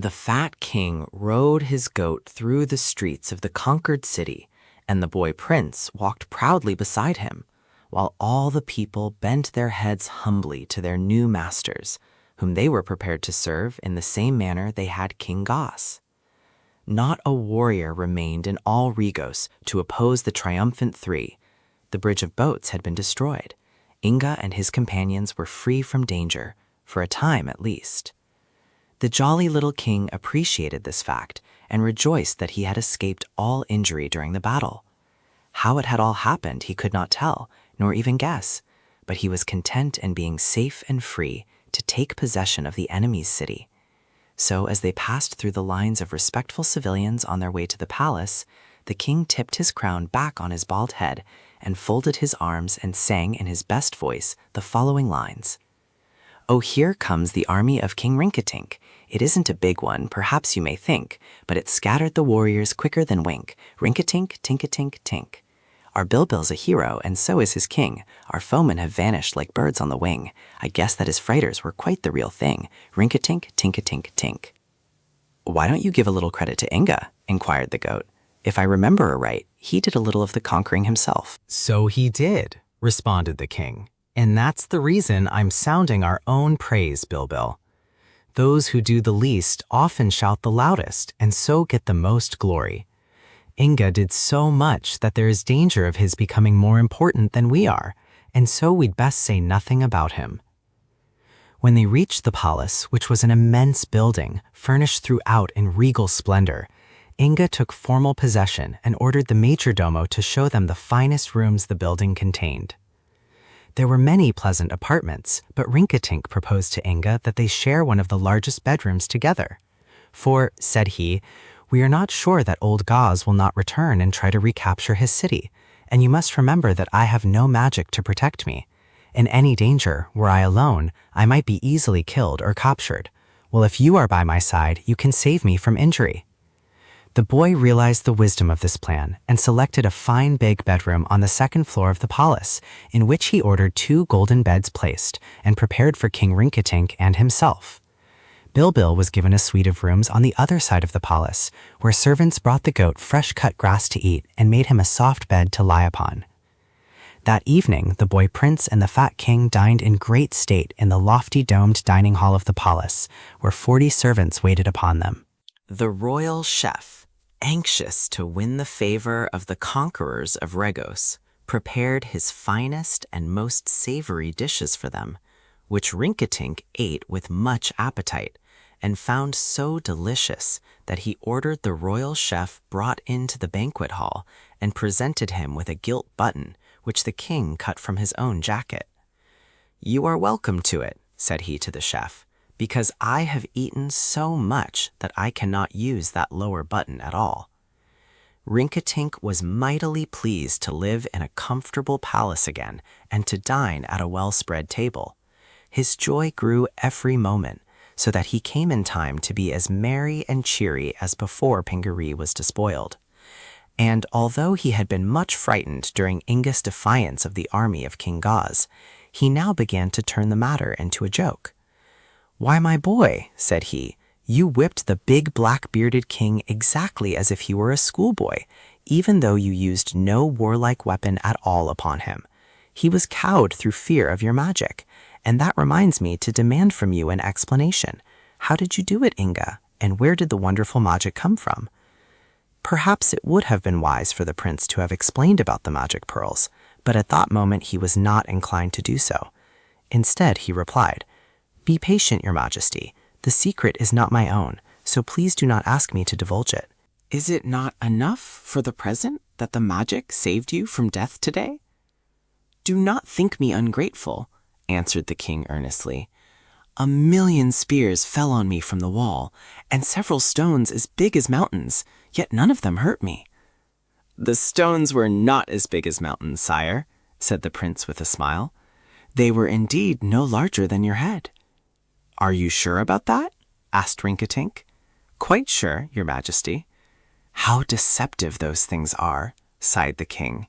The fat king rode his goat through the streets of the conquered city, and the boy prince walked proudly beside him, while all the people bent their heads humbly to their new masters, whom they were prepared to serve in the same manner they had King Goss. Not a warrior remained in all Regos to oppose the triumphant three. The bridge of boats had been destroyed. Inga and his companions were free from danger, for a time at least. The jolly little king appreciated this fact and rejoiced that he had escaped all injury during the battle. How it had all happened he could not tell, nor even guess, but he was content in being safe and free to take possession of the enemy's city. So as they passed through the lines of respectful civilians on their way to the palace, the king tipped his crown back on his bald head and folded his arms and sang in his best voice the following lines. "Oh, here comes the army of King Rinkitink. It isn't a big one, perhaps you may think, but it scattered the warriors quicker than wink. Rinkitink, tinkatink, tink. Our Bilbil's a hero, and so is his king. Our foemen have vanished like birds on the wing. I guess that his fighters were quite the real thing. Rinkitink, tinkatink, tink." "Why don't you give a little credit to Inga?" inquired the goat. "If I remember aright, he did a little of the conquering himself." "So he did," responded the king. "And that's the reason I'm sounding our own praise, Bilbil. Those who do the least often shout the loudest and so get the most glory. Inga did so much that there is danger of his becoming more important than we are, and so we'd best say nothing about him." When they reached the palace, which was an immense building, furnished throughout in regal splendor, Inga took formal possession and ordered the majordomo to show them the finest rooms the building contained. There were many pleasant apartments, but Rinkitink proposed to Inga that they share one of the largest bedrooms together. "For," said he, "we are not sure that old Goz will not return and try to recapture his city, and you must remember that I have no magic to protect me. In any danger, were I alone, I might be easily killed or captured. Well, if you are by my side, you can save me from injury." The boy realized the wisdom of this plan and selected a fine big bedroom on the second floor of the palace, in which he ordered 2 golden beds placed and prepared for King Rinkitink and himself. Bilbil was given a suite of rooms on the other side of the palace, where servants brought the goat fresh-cut grass to eat and made him a soft bed to lie upon. That evening, the boy prince and the fat king dined in great state in the lofty domed dining hall of the palace, where 40 servants waited upon them. The royal chef, anxious to win the favor of the conquerors of Regos, prepared his finest and most savory dishes for them, which Rinkitink ate with much appetite and found so delicious that he ordered the royal chef brought into the banquet hall and presented him with a gilt button, which the king cut from his own jacket. "You are welcome to it," said he to the chef, "because I have eaten so much that I cannot use that lower button at all." Rinkitink was mightily pleased to live in a comfortable palace again and to dine at a well-spread table. His joy grew every moment, so that he came in time to be as merry and cheery as before Pingaree was despoiled. And although he had been much frightened during Inga's defiance of the army of King Goz, he now began to turn the matter into a joke. "Why, my boy," said he, "you whipped the big black-bearded king exactly as if he were a schoolboy, even though you used no warlike weapon at all upon him. He was cowed through fear of your magic, and that reminds me to demand from you an explanation. How did you do it, Inga, and where did the wonderful magic come from?" Perhaps it would have been wise for the prince to have explained about the magic pearls, but at that moment he was not inclined to do so. Instead, he replied, "Be patient, your majesty. The secret is not my own, so please do not ask me to divulge it." "Is it not enough for the present that the magic saved you from death today?" "Do not think me ungrateful," answered the king earnestly. "A million spears fell on me from the wall, and several stones as big as mountains, yet none of them hurt me." "The stones were not as big as mountains, sire," said the prince with a smile. "They were indeed no larger than your head." "Are you sure about that?" asked Rinkitink. "Quite sure, your majesty." "How deceptive those things are," sighed the king.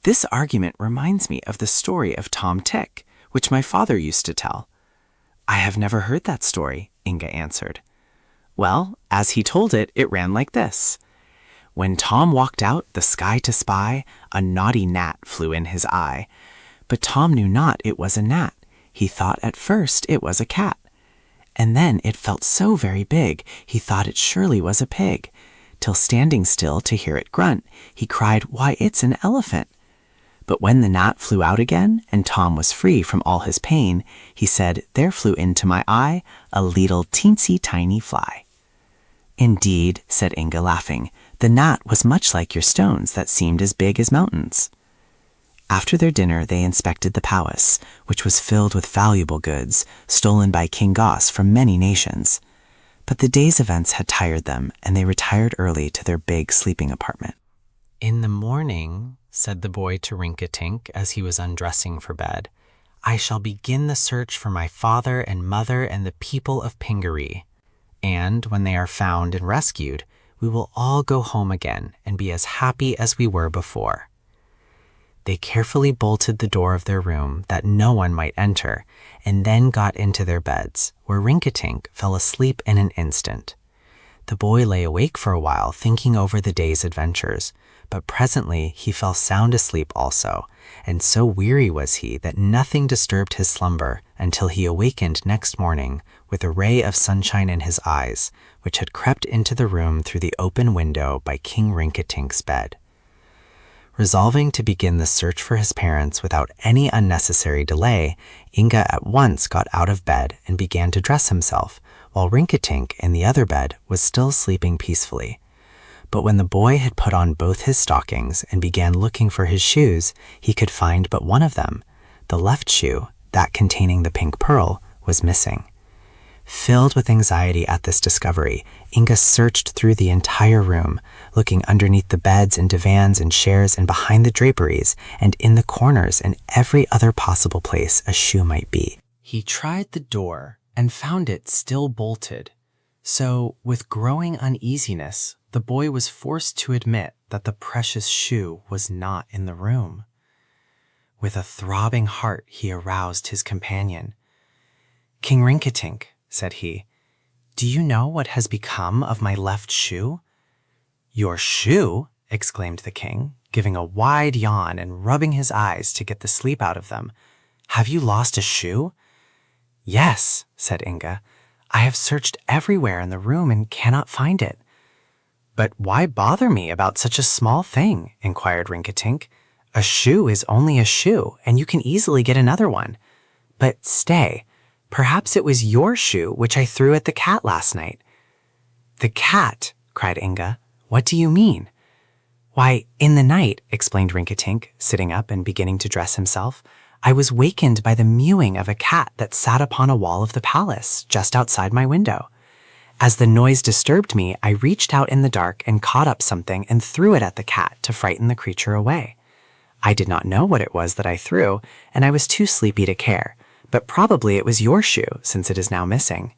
"This argument reminds me of the story of Tom Tick, which my father used to tell." "I have never heard that story," Inga answered. Well, as he told it, it ran like this. When Tom walked out the sky to spy, a naughty gnat flew in his eye. But Tom knew not it was a gnat. He thought at first it was a cat. And then it felt so very big, he thought it surely was a pig. Till standing still to hear it grunt, he cried, "Why, it's an elephant." But when the gnat flew out again, and Tom was free from all his pain, he said, "There flew into my eye a leetle teensy tiny fly." "Indeed," said Inga, laughing, "the gnat was much like your stones that seemed as big as mountains." After their dinner, they inspected the palace, which was filled with valuable goods, stolen by King Goss from many nations. But the day's events had tired them, and they retired early to their big sleeping apartment. "In the morning," said the boy to Rinkitink as he was undressing for bed, "I shall begin the search for my father and mother and the people of Pingaree. And when they are found and rescued, we will all go home again and be as happy as we were before." They carefully bolted the door of their room that no one might enter, and then got into their beds, where Rinkitink fell asleep in an instant. The boy lay awake for a while thinking over the day's adventures, but presently he fell sound asleep also, and so weary was he that nothing disturbed his slumber until he awakened next morning with a ray of sunshine in his eyes, which had crept into the room through the open window by King Rinkitink's bed. Resolving to begin the search for his parents without any unnecessary delay, Inga at once got out of bed and began to dress himself, while Rinkitink in the other bed was still sleeping peacefully. But when the boy had put on both his stockings and began looking for his shoes, he could find but one of them. The left shoe, that containing the pink pearl, was missing. Filled with anxiety at this discovery, Inga searched through the entire room, looking underneath the beds and divans and chairs and behind the draperies and in the corners and every other possible place a shoe might be. He tried the door and found it still bolted. So, with growing uneasiness, the boy was forced to admit that the precious shoe was not in the room. With a throbbing heart, he aroused his companion. "King Rinkitink," said he, "do you know what has become of my left shoe?" "Your shoe?" exclaimed the king, giving a wide yawn and rubbing his eyes to get the sleep out of them. "Have you lost a shoe?" "Yes," said Inga. "I have searched everywhere in the room and cannot find it." "But why bother me about such a small thing?" inquired Rinkitink. "A shoe is only a shoe, and you can easily get another one. But stay. Perhaps it was your shoe which I threw at the cat last night." "The cat?" cried Inga. "What do you mean?" "Why, in the night," explained Rinkitink, sitting up and beginning to dress himself, "I was wakened by the mewing of a cat that sat upon a wall of the palace, just outside my window. As the noise disturbed me, I reached out in the dark and caught up something and threw it at the cat to frighten the creature away. I did not know what it was that I threw, and I was too sleepy to care. But probably it was your shoe, since it is now missing."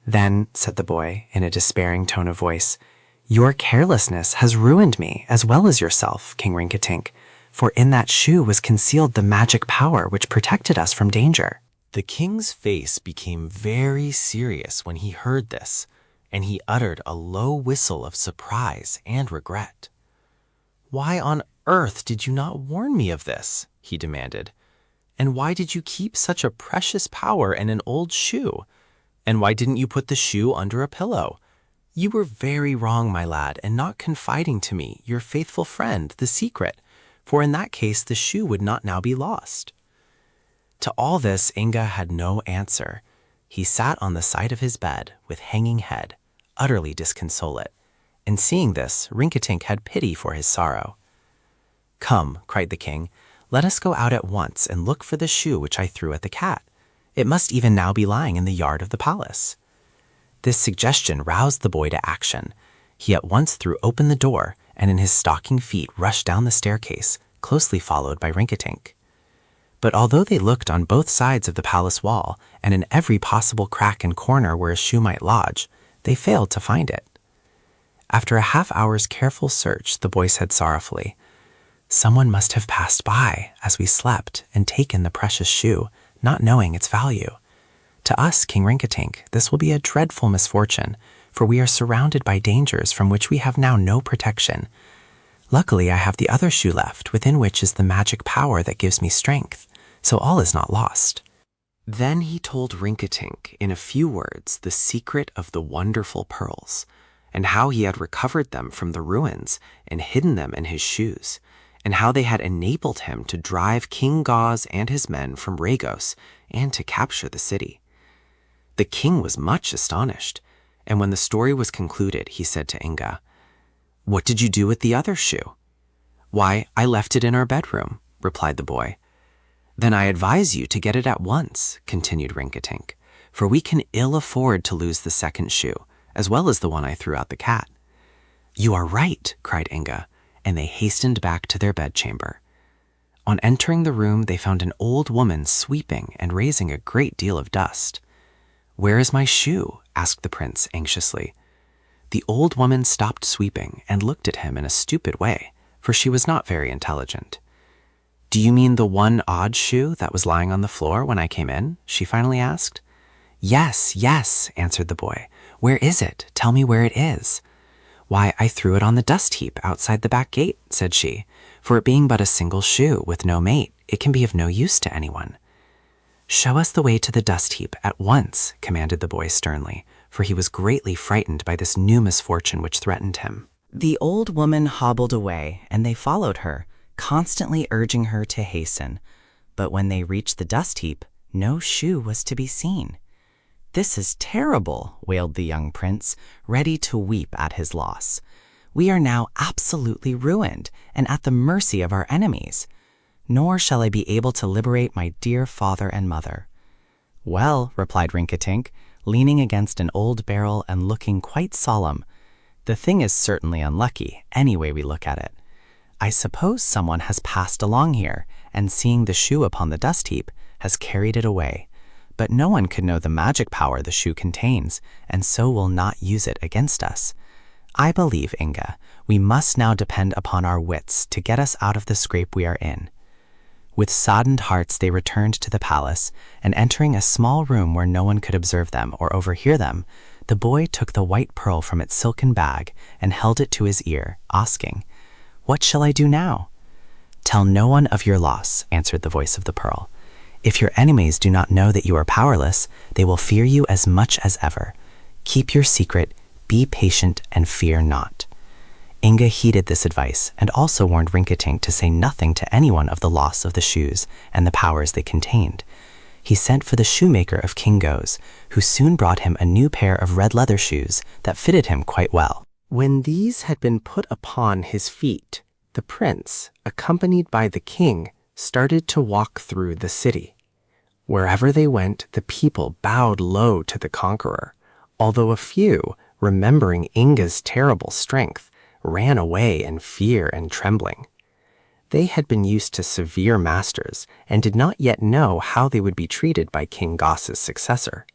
"Then," said the boy, in a despairing tone of voice, "your carelessness has ruined me as well as yourself, King Rinkitink, for in that shoe was concealed the magic power which protected us from danger." The king's face became very serious when he heard this, and he uttered a low whistle of surprise and regret. "Why on earth did you not warn me of this?" he demanded. "And why did you keep such a precious power in an old shoe? And why didn't you put the shoe under a pillow? You were very wrong, my lad, in not confiding to me, your faithful friend, the secret, for in that case the shoe would not now be lost." To all this Inga had no answer. He sat on the side of his bed with hanging head, utterly disconsolate, and seeing this, Rinkitink had pity for his sorrow. "Come," cried the king, "let us go out at once and look for the shoe which I threw at the cat. It must even now be lying in the yard of the palace." This suggestion roused the boy to action. He at once threw open the door, and in his stocking feet rushed down the staircase, closely followed by Rinkitink. But although they looked on both sides of the palace wall, and in every possible crack and corner where a shoe might lodge, they failed to find it. After a half-hour's careful search, the boy said sorrowfully, "Someone must have passed by as we slept and taken the precious shoe, not knowing its value. To us, King Rinkitink, this will be a dreadful misfortune, for we are surrounded by dangers from which we have now no protection. Luckily, I have the other shoe left, within which is the magic power that gives me strength, so all is not lost." Then he told Rinkitink in a few words the secret of the wonderful pearls, and how he had recovered them from the ruins and hidden them in his shoes, and how they had enabled him to drive King Gauze and his men from Regos and to capture the city. The king was much astonished, and when the story was concluded, he said to Inga, "What did you do with the other shoe?" "Why, I left it in our bedroom," replied the boy. "Then I advise you to get it at once," continued Rinkitink, "for we can ill afford to lose the second shoe, as well as the one I threw out the cat." "You are right," cried Inga, and they hastened back to their bedchamber. On entering the room, they found an old woman sweeping and raising a great deal of dust. "Where is my shoe?" asked the prince anxiously. The old woman stopped sweeping and looked at him in a stupid way, for she was not very intelligent. "Do you mean the one odd shoe that was lying on the floor when I came in?" she finally asked. "Yes, yes," answered the boy. "Where is it? Tell me where it is." "Why, I threw it on the dust heap outside the back gate," said she, "for it being but a single shoe with no mate, it can be of no use to anyone." "Show us the way to the dust heap at once," commanded the boy sternly, for he was greatly frightened by this new misfortune which threatened him. The old woman hobbled away, and they followed her, constantly urging her to hasten. But when they reached the dust heap, no shoe was to be seen. "This is terrible," wailed the young prince, ready to weep at his loss. "We are now absolutely ruined and at the mercy of our enemies. Nor shall I be able to liberate my dear father and mother." "Well," replied Rinkitink, leaning against an old barrel and looking quite solemn, "the thing is certainly unlucky, any way we look at it. I suppose someone has passed along here, and seeing the shoe upon the dust heap, has carried it away. But no one could know the magic power the shoe contains, and so will not use it against us. I believe, Inga, we must now depend upon our wits to get us out of the scrape we are in." With saddened hearts they returned to the palace, and entering a small room where no one could observe them or overhear them, the boy took the white pearl from its silken bag and held it to his ear, asking, "What shall I do now?" "Tell no one of your loss," answered the voice of the pearl. "If your enemies do not know that you are powerless, they will fear you as much as ever. Keep your secret, be patient, and fear not." Inga heeded this advice and also warned Rinkitink to say nothing to anyone of the loss of the shoes and the powers they contained. He sent for the shoemaker of King Gauze, who soon brought him a new pair of red leather shoes that fitted him quite well. When these had been put upon his feet, the prince, accompanied by the king, started to walk through the city. Wherever they went, the people bowed low to the conqueror, although a few, remembering Inga's terrible strength, ran away in fear and trembling. They had been used to severe masters and did not yet know how they would be treated by King Gauce's successor.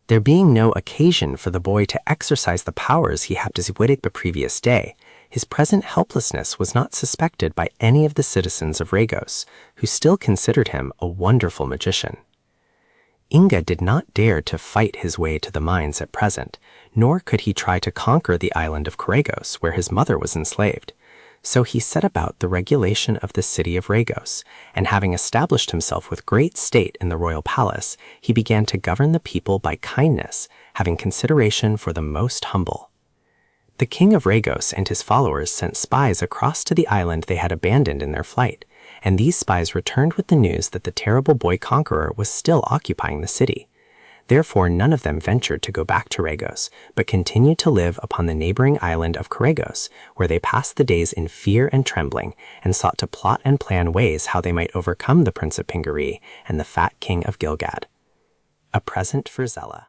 There being no occasion for the boy to exercise the powers he had exhibited the previous day, his present helplessness was not suspected by any of the citizens of Regos, who still considered him a wonderful magician. Inga did not dare to fight his way to the mines at present, nor could he try to conquer the island of Corregos, where his mother was enslaved. So he set about the regulation of the city of Regos, and having established himself with great state in the royal palace, he began to govern the people by kindness, having consideration for the most humble. The king of Regos and his followers sent spies across to the island they had abandoned in their flight, and these spies returned with the news that the terrible boy conqueror was still occupying the city. Therefore none of them ventured to go back to Regos, but continued to live upon the neighboring island of Corregos, where they passed the days in fear and trembling, and sought to plot and plan ways how they might overcome the Prince of Pingaree and the fat king of Gilgad. A present for Zella.